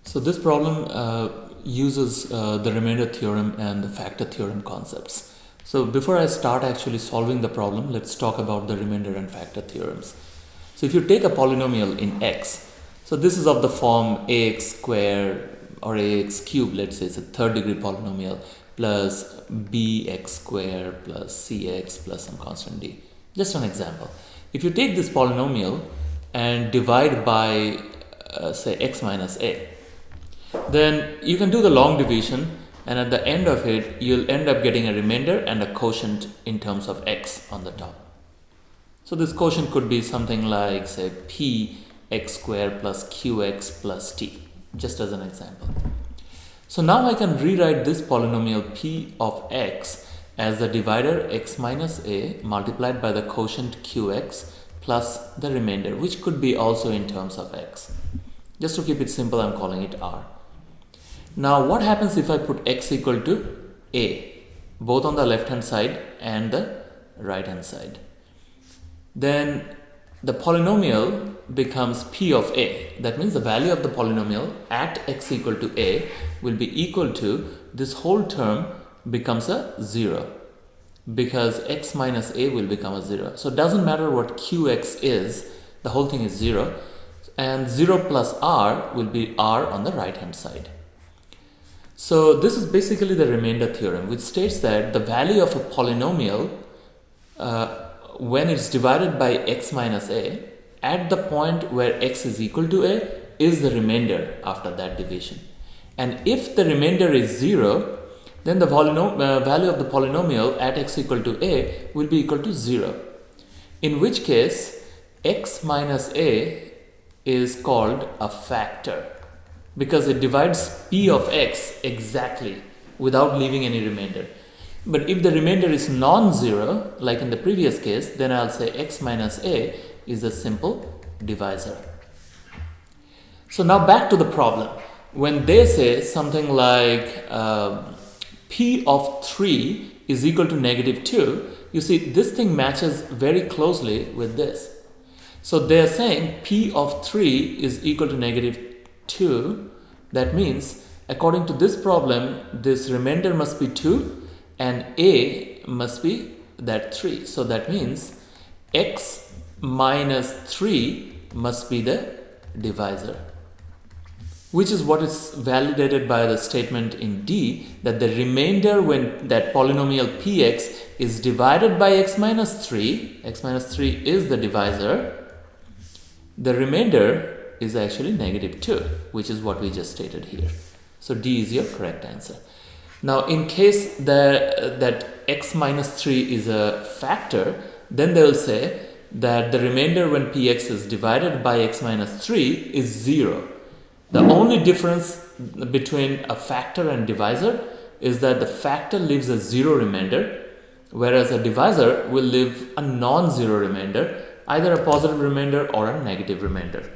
So this problem uses the remainder theorem and the factor theorem concepts. So before I start actually solving the problem, let's talk about the remainder and factor theorems. So if you take a polynomial in x, so this is of the form ax square or ax cube, let's say it's a third degree polynomial, plus bx square plus cx plus some constant d. Just an example. If you take this polynomial and divide by say x minus a, then you can do the long division, and at the end of it you'll end up getting a remainder and a quotient in terms of x on the top. So this quotient could be something like, say, p x square plus qx plus t, just as an example. So now I can rewrite this polynomial p of x as the divider x minus a multiplied by the quotient qx plus the remainder, which could be also in terms of x. Just to keep it simple, I'm calling it r. Now what happens if I put x equal to a, both on the left hand side and the right hand side? Then the polynomial becomes p of a. That means the value of the polynomial at x equal to a will be equal to, this whole term becomes a 0, because x minus a will become a 0. So it doesn't matter what qx is, the whole thing is 0, and 0 plus r will be r on the right hand side. So this is basically the remainder theorem, which states that the value of a polynomial when it's divided by x minus a, at the point where x is equal to a, is the remainder after that division. And if the remainder is 0, then the value of the polynomial at x equal to a will be equal to 0. In which case, x minus a is called a factor, because it divides p of x exactly without leaving any remainder. But if the remainder is non-zero, like in the previous case, then I'll say x minus a is a simple divisor. So now back to the problem. When they say something like p of 3 is equal to negative 2, you see this thing matches very closely with this. So they are saying p of 3 is equal to negative 2. That means, according to this problem, this remainder must be 2 and a must be that 3. So that means x minus 3 must be the divisor, which is what is validated by the statement in D, that the remainder when that polynomial px is divided by x minus 3 is the divisor, the remainder is actually negative 2, which is what we just stated here. So D is your correct answer. Now in case that x minus 3 is a factor, then they will say that the remainder when px is divided by x minus 3 is 0. The only difference between a factor and divisor is that the factor leaves a 0 remainder, whereas a divisor will leave a non-zero remainder, either a positive remainder or a negative remainder.